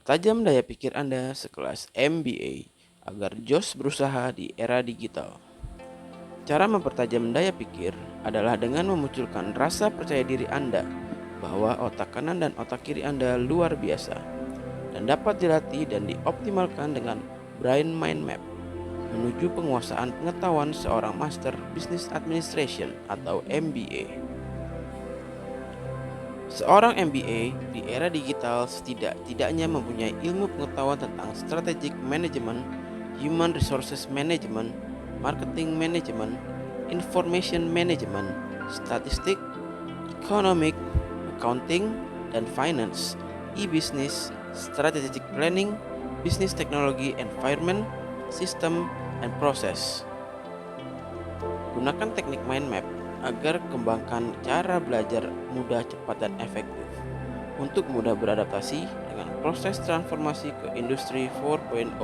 Pertajam daya pikir Anda sekelas MBA agar jos berusaha di era digital. Cara mempertajam daya pikir adalah dengan memunculkan rasa percaya diri Anda bahwa otak kanan dan otak kiri Anda luar biasa dan dapat dilatih dan dioptimalkan dengan Brain Mind Map menuju penguasaan pengetahuan seorang Master Business Administration atau MBA. Seorang MBA di era digital setidak-tidaknya mempunyai ilmu pengetahuan tentang strategic management, human resources management, marketing management, information management, statistik, economic, accounting, dan finance, e-business, strategic planning, business technology environment, system, and process. Gunakan teknik mind map agar kembangkan cara belajar mudah, cepat, dan efektif untuk mudah beradaptasi dengan proses transformasi ke industri 4.0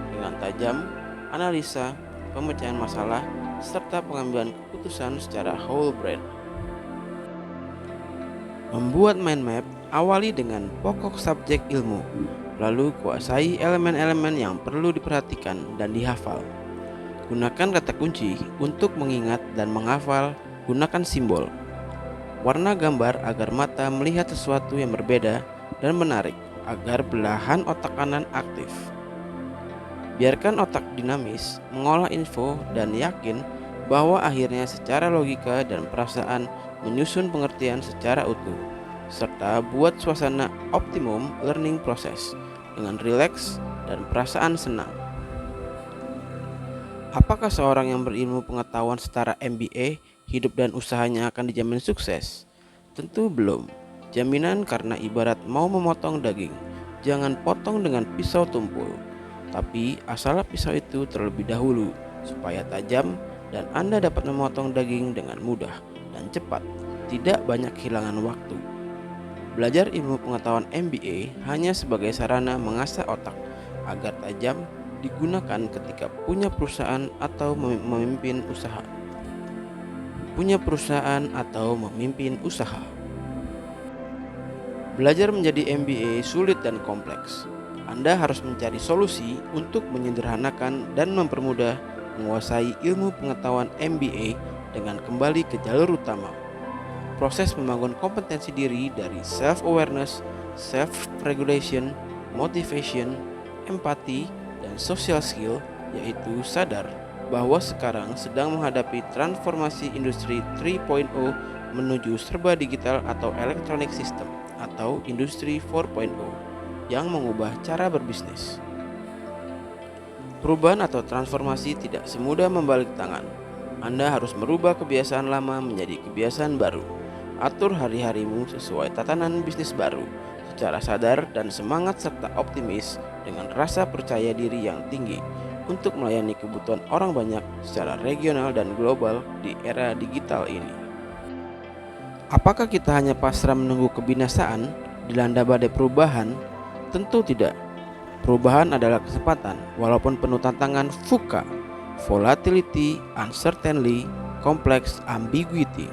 dengan tajam, analisa, pemecahan masalah, serta pengambilan keputusan secara whole brain. Membuat mind map, awali dengan pokok subjek ilmu, lalu kuasai elemen-elemen yang perlu diperhatikan dan dihafal. Gunakan kata kunci untuk mengingat dan menghafal. Gunakan simbol, warna gambar agar mata melihat sesuatu yang berbeda dan menarik agar belahan otak kanan aktif. Biarkan otak dinamis mengolah info dan yakin bahwa akhirnya secara logika dan perasaan menyusun pengertian secara utuh, serta buat suasana optimum learning process dengan rileks dan perasaan senang. Apakah seorang yang berilmu pengetahuan setara MBA, hidup dan usahanya akan dijamin sukses? Tentu belum. Jaminan karena ibarat mau memotong daging, jangan potong dengan pisau tumpul. Tapi asalnya pisau itu terlebih dahulu, supaya tajam dan Anda dapat memotong daging dengan mudah dan cepat, tidak banyak kehilangan waktu. Belajar ilmu pengetahuan MBA hanya sebagai sarana mengasah otak agar tajam digunakan ketika punya perusahaan atau memimpin usaha. Belajar menjadi MBA sulit dan kompleks. Anda harus mencari solusi untuk menyederhanakan dan mempermudah menguasai ilmu pengetahuan MBA dengan kembali ke jalur utama. Proses membangun kompetensi diri dari self-awareness, self-regulation, motivation, empati, dan social skill, yaitu sadar bahwa sekarang sedang menghadapi transformasi industri 3.0 menuju serba digital atau electronic system atau industri 4.0 yang mengubah cara berbisnis. Perubahan atau transformasi tidak semudah membalik tangan. Anda harus merubah kebiasaan lama menjadi kebiasaan baru. Atur hari-harimu sesuai tatanan bisnis baru secara sadar dan semangat serta optimis dengan rasa percaya diri yang tinggi untuk melayani kebutuhan orang banyak secara regional dan global di era digital ini. Apakah kita hanya pasrah menunggu kebinasaan dilanda badai perubahan? Tentu tidak. Perubahan adalah kesempatan walaupun penuh tantangan VUCA, volatility, uncertainty, complex, ambiguity.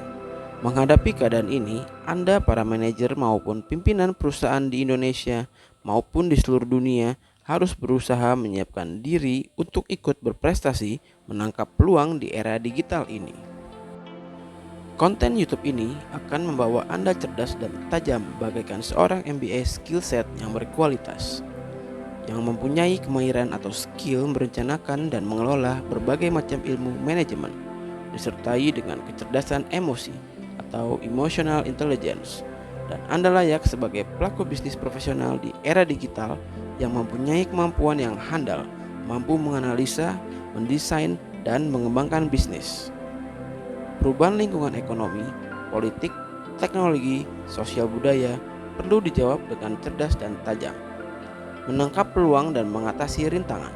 Menghadapi keadaan ini, Anda para manajer maupun pimpinan perusahaan di Indonesia maupun di seluruh dunia harus berusaha menyiapkan diri untuk ikut berprestasi menangkap peluang di era digital ini. Konten YouTube ini akan membawa Anda cerdas dan tajam bagaikan seorang MBA skill set yang berkualitas, yang mempunyai kemahiran atau skill merencanakan dan mengelola berbagai macam ilmu manajemen, disertai dengan kecerdasan emosi atau emotional intelligence, dan Anda layak sebagai pelaku bisnis profesional di era digital yang mempunyai kemampuan yang handal, mampu menganalisa, mendesain, dan mengembangkan bisnis. Perubahan lingkungan ekonomi, politik, teknologi, sosial budaya perlu dijawab dengan cerdas dan tajam, menangkap peluang dan mengatasi rintangan.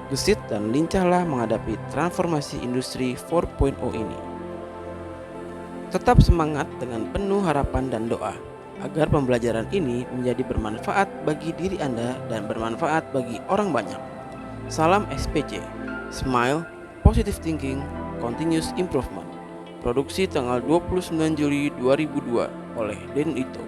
Gesit dan lincahlah menghadapi transformasi industri 4.0 ini. Tetap semangat dengan penuh harapan dan doa agar pembelajaran ini menjadi bermanfaat bagi diri Anda dan bermanfaat bagi orang banyak. Salam SPC, Smile, Positive Thinking, Continuous Improvement. Produksi tanggal 29 Juli 2002 oleh Den Ito.